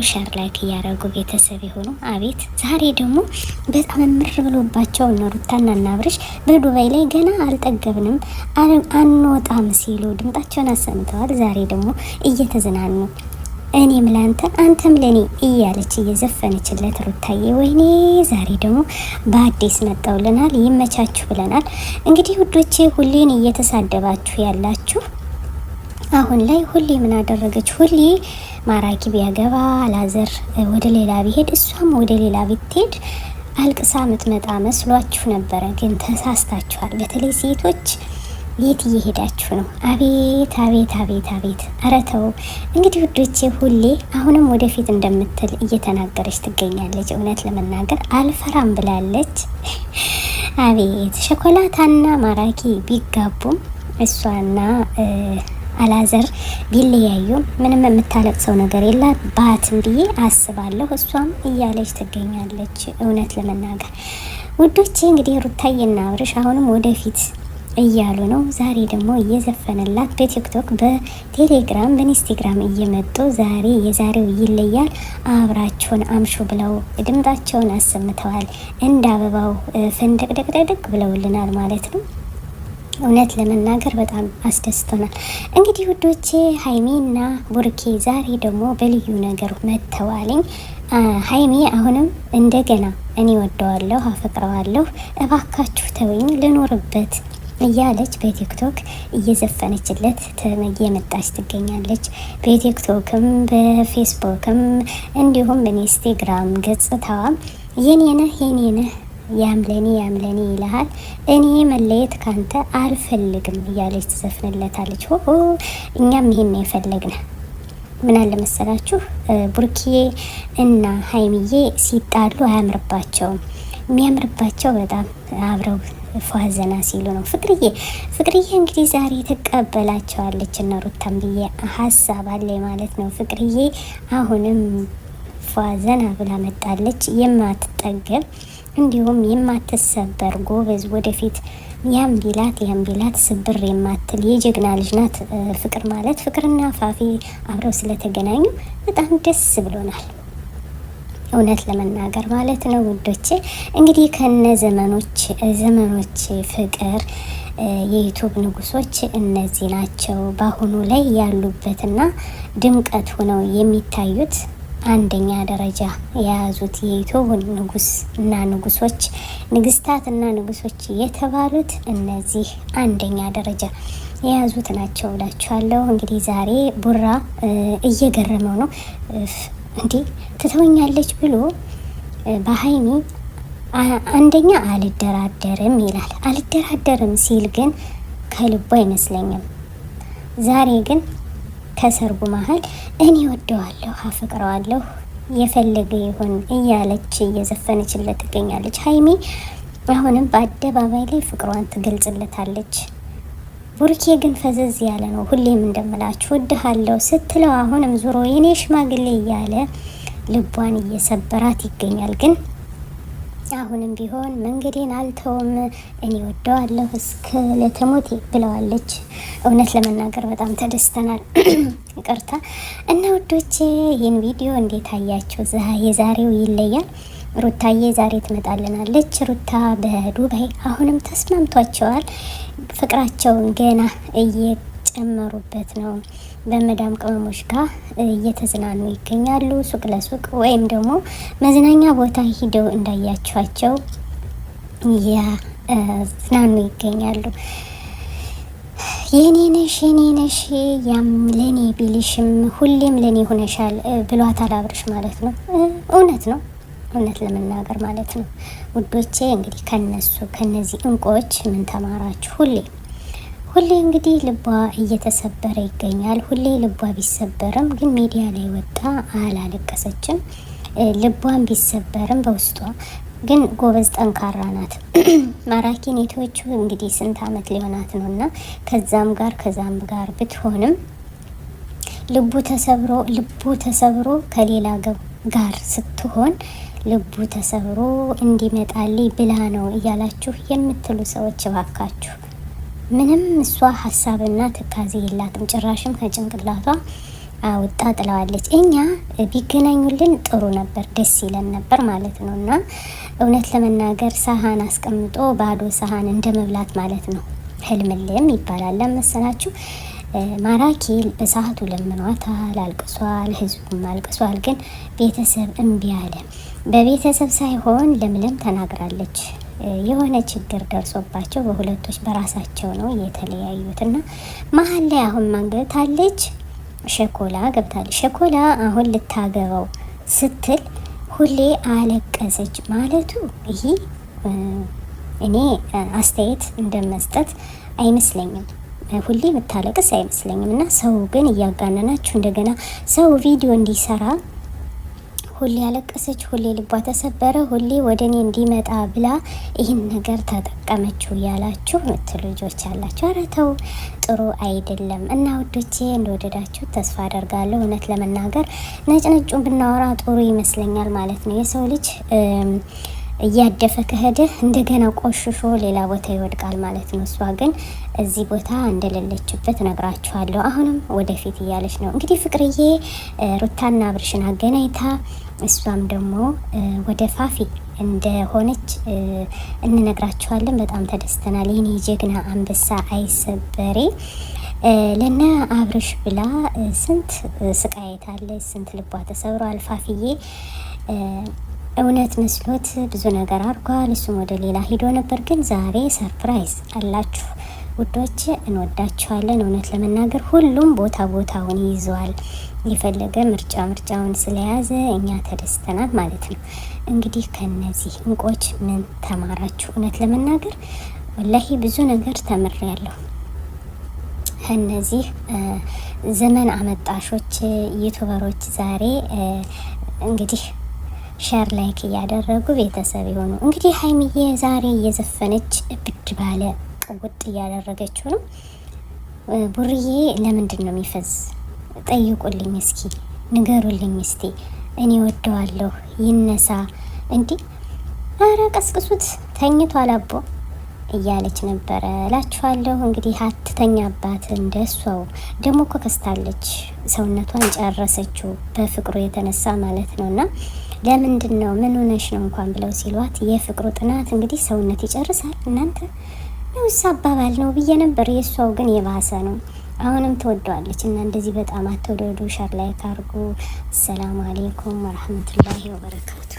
ሸር ላይክ እያደረጉ ቤተሰብ የሆኑ አቤት ዛሬ ደግሞ በጣም ምር ብሎባቸው እነ ሩታና እና አብርሽ በዱባይ ላይ ገና አልጠገብንም አንወጣም ሲሉ ድምጣቸውን አሰምተዋል። ዛሬ ደግሞ እየተዝናኑ እኔም ላንተ አንተም ለኔ እያለች እየዘፈነችለት ሩታዬ ወይኔ ዛሬ ደግሞ በአዲስ መጣውልናል። ይመቻችሁ ብለናል። እንግዲህ ውዶቼ ሁሌን እየተሳደባችሁ ያላችሁ አሁን ላይ ሁሌ ምን አደረገች? ሁሌ ማራኪ ቢያገባ አላዘር ወደ ሌላ ቢሄድ እሷም ወደ ሌላ ብትሄድ አልቅሳ ምትመጣ መስሏችሁ ነበረ፣ ግን ተሳስታችኋል። በተለይ ሴቶች የት እየሄዳችሁ ነው? አቤት አቤት አቤት አቤት! ኧረ ተው እንግዲህ ውዶቼ። ሁሌ አሁንም ወደፊት እንደምትል እየተናገረች ትገኛለች። እውነት ለመናገር አልፈራም ብላለች። አቤት ሸኮላታና ማራኪ ቢጋቡም እሷና አላዘር ቢለያዩም ምንም የምታለቅሰው ነገር የለባትም ብዬ አስባለሁ። እሷም እያለች ትገኛለች። እውነት ለመናገር ውዶቼ እንግዲህ ሩታዬና አብርሽ አሁንም ወደፊት እያሉ ነው። ዛሬ ደግሞ እየዘፈነላት በቲክቶክ በቴሌግራም በኢንስታግራም እየመጡ ዛሬ የዛሬው ይለያል አብራችሁን አምሹ ብለው ድምጣቸውን አሰምተዋል። እንደ አበባው ፍንድቅድቅድቅ ብለውልናል ማለት ነው። እውነት ለመናገር በጣም አስደስቶናል። እንግዲህ ውዶቼ ሀይሚና ቡርኬ ዛሬ ደግሞ በልዩ ነገር መተዋልኝ። ሀይሚ አሁንም እንደገና እኔ ወደዋለሁ አፈቅረዋለሁ እባካችሁ ተወኝ ልኖርበት እያለች በቲክቶክ እየዘፈነችለት እየመጣች ትገኛለች። በቲክቶክም በፌስቡክም እንዲሁም በኢንስታግራም ገጽታዋ የኔነህ የኔነህ ያምለኒ ይልሃል፣ እኔ መለየት ካንተ አልፈልግም እያለች ትዘፍንለታለች። እኛም ይሄን የፈለግነ ምን አለ መሰላችሁ፣ ቡርኪዬ እና ሀይሚዬ ሲጣሉ አያምርባቸውም። የሚያምርባቸው በጣም አብረው ፏዘና ሲሉ ነው። ፍቅርዬ እንግዲህ ዛሬ ትቀበላቸዋለች እና ሩታም ብዬ ሀሳብ አለ ማለት ነው። ፍቅርዬ አሁንም ፏዘና ብላ መጣለች። የማትጠገብ እንዲሁም የማትሰበር ጎበዝ፣ ወደፊት ያም ቢላት ስብር የማትል የጀግና ልጅ ናት። ፍቅር ማለት ፍቅርና ፋፊ አብረው ስለተገናኙ በጣም ደስ ብሎናል። እውነት ለመናገር ማለት ነው ውዶቼ። እንግዲህ ከነ ዘመኖች ፍቅር የዩቱብ ንጉሶች እነዚህ ናቸው በአሁኑ ላይ ያሉበትና ድምቀት ሆነው የሚታዩት አንደኛ ደረጃ የያዙት የዩቱብ ንጉስ እና ንጉሶች፣ ንግስታት እና ንጉሶች የተባሉት እነዚህ አንደኛ ደረጃ የያዙት ናቸው ብላችኋለሁ። እንግዲህ ዛሬ ቡራ እየገረመው ነው። እንዲህ ትተወኛለች ብሎ በሀይሚ አንደኛ አልደራደርም ይላል። አልደራደርም ሲል ግን ከልቡ አይመስለኝም። ዛሬ ግን ከሰርጉ መሀል እኔ ወደዋለሁ አፈቅረዋለሁ የፈለገ ይሁን እያለች እየዘፈነችለት ትገኛለች። ሀይሚ አሁንም በአደባባይ ላይ ፍቅሯን ትገልጽለታለች። ቡርኬ ግን ፈዘዝ ያለ ነው። ሁሌም እንደምላችሁ ወድሃለሁ ስትለው አሁንም ዙሮ የኔ ሽማግሌ እያለ ልቧን እየሰበራት ይገኛል። ግን አሁንም ቢሆን መንገዴን አልተውም እኔ ወደዋለሁ እስከ ለተሞቴ ብለዋለች። እውነት ለመናገር በጣም ተደስተናል። ይቅርታ እና ውዶቼ ይህን ቪዲዮ እንዴት አያችሁ? የዛሬው ይለያል። ሩታዬ ዛሬ ትመጣልናለች። ሩታ በዱባይ አሁንም ተስማምቷቸዋል። ፍቅራቸውን ገና እየጨመሩበት ነው። በመዳም ቅመሞች ጋር እየተዝናኑ ይገኛሉ። ሱቅ ለሱቅ ወይም ደግሞ መዝናኛ ቦታ ሂደው እንዳያችኋቸው እየዝናኑ ይገኛሉ። የኔ ነሽ ያም ለኔ ቢልሽም ሁሌም ለኔ ሆነሻል ብሏታል አብርሽ ማለት ነው። እውነት ነው፣ እውነት ለመናገር ማለት ነው ውዶቼ። እንግዲህ ከነዚህ እንቆች ምን ተማራችሁ? ሁሌ እንግዲህ ልቧ እየተሰበረ ይገኛል። ሁሌ ልቧ ቢሰበርም ግን ሚዲያ ላይ ወጣ አላለቀሰችም። ልቧን ቢሰበርም በውስጧ ግን ጎበዝ ጠንካራ ናት። ማራኪ ኔቶቹ እንግዲህ ስንት አመት ሊሆናት ነው እና ከዛም ጋር ብትሆንም ልቡ ተሰብሮ ከሌላ ጋር ስትሆን ልቡ ተሰብሮ እንዲመጣልኝ ብላ ነው እያላችሁ የምትሉ ሰዎች እባካችሁ ምንም እሷ ሀሳብና ትካዜ የላትም። ጭራሽም ከጭንቅላቷ አውጣ ጥለዋለች። እኛ ቢገናኙልን ጥሩ ነበር፣ ደስ ይለን ነበር ማለት ነው። እና እውነት ለመናገር ሳህን አስቀምጦ ባዶ ሳህን እንደ መብላት ማለት ነው። ህልምልም ይባላል ለመሰላችሁ። ማራኪ በሰዓቱ ለምኗታል፣ አልቅሷል፣ ህዝቡም አልቅሷል። ግን ቤተሰብ እምቢ አለ። በቤተሰብ ሳይሆን ለምለም ተናግራለች። የሆነ ችግር ደርሶባቸው በሁለቶች በራሳቸው ነው የተለያዩት እና መሀል ላይ አሁን ማንገብታለች፣ ሸኮላ ገብታለች። ሸኮላ አሁን ልታገባው ስትል ሁሌ አለቀሰች ማለቱ ይሄ እኔ አስተያየት እንደመስጠት አይመስለኝም። ሁሌ የምታለቅስ አይመስለኝም። እና ሰው ግን እያጋነናችሁ እንደገና ሰው ቪዲዮ እንዲሰራ ሁሌ ያለቀሰች፣ ሁሌ ልቧ ተሰበረ፣ ሁሌ ወደ እኔ እንዲመጣ ብላ ይህን ነገር ተጠቀመችው ያላችሁ ምትሉ ልጆች አላችሁ። ኧረ ተው፣ ጥሩ አይደለም። እና ውዶቼ እንደወደዳችሁ ተስፋ አደርጋለሁ። እውነት ለመናገር ነጭነጩን ብናወራ ጥሩ ይመስለኛል ማለት ነው። የሰው ልጅ እያደፈ ከሄደ እንደገና ቆሽሾ ሌላ ቦታ ይወድቃል ማለት ነው። እሷ ግን እዚህ ቦታ እንደሌለችበት ነግራችኋለሁ። አሁንም ወደፊት እያለች ነው እንግዲህ ፍቅርዬ ሩታና አብርሽን አገናኝታ እሷም ደግሞ ወደ ፋፊ እንደሆነች እንነግራችኋለን። በጣም ተደስተናል። ይህን የጀግና አንበሳ አይሰበሬ ለና አብርሽ ብላ ስንት ስቃይታለች፣ ስንት ልቧ ተሰብሯል። ፋፊዬ እውነት መስሎት ብዙ ነገር አድርጓል። እሱም ወደ ሌላ ሂዶ ነበር። ግን ዛሬ ሰርፕራይዝ አላችሁ ውዶች፣ እንወዳችኋለን። እውነት ለመናገር ሁሉም ቦታውን ይዘዋል። የፈለገ ምርጫውን ስለያዘ እኛ ተደስተናል ማለት ነው። እንግዲህ ከነዚህ እንቆች ምን ተማራችሁ? እውነት ለመናገር ወላሂ ብዙ ነገር ተምሬያለሁ። እነዚህ ዘመን አመጣሾች ዩቱበሮች ዛሬ እንግዲህ ሸር ላይክ እያደረጉ ቤተሰብ የሆኑ እንግዲህ ሀይሚዬ ዛሬ እየዘፈነች ብድ ባለ ቅውጥ እያደረገችው ነው። ቡርዬ ለምንድን ነው የሚፈዝ? ጠይቁልኝ እስኪ ንገሩልኝ እስቲ። እኔ ወደዋለሁ ይነሳ እንዲህ ኧረ ቀስቅሱት ተኝቷል አቦ እያለች ነበረ እላችኋለሁ። እንግዲህ አትተኛባት እንደሷው ደግሞ እኮ ከስታለች፣ ሰውነቷን ጨረሰችው በፍቅሩ የተነሳ ማለት ነውና ለምንድን ነው ምን ሆነሽ ነው እንኳን ብለው ሲሏት የፍቅሩ ጥናት እንግዲህ ሰውነት ይጨርሳል እናንተ ነውስ አባባል ነው ብዬ ነበር። የሷው ግን የባሰ ነው። አሁንም ትወደዋለች እና እንደዚህ በጣም አትወደዱ። ሸር ላይ ካርጉ። ሰላም አለይኩም ወራህመቱላሂ ወበረካቱ።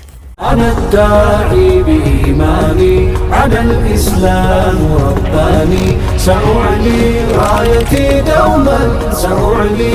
أنا الداعي بإيماني على الإسلام رباني، سأعلي رايتي دوما، سأعلي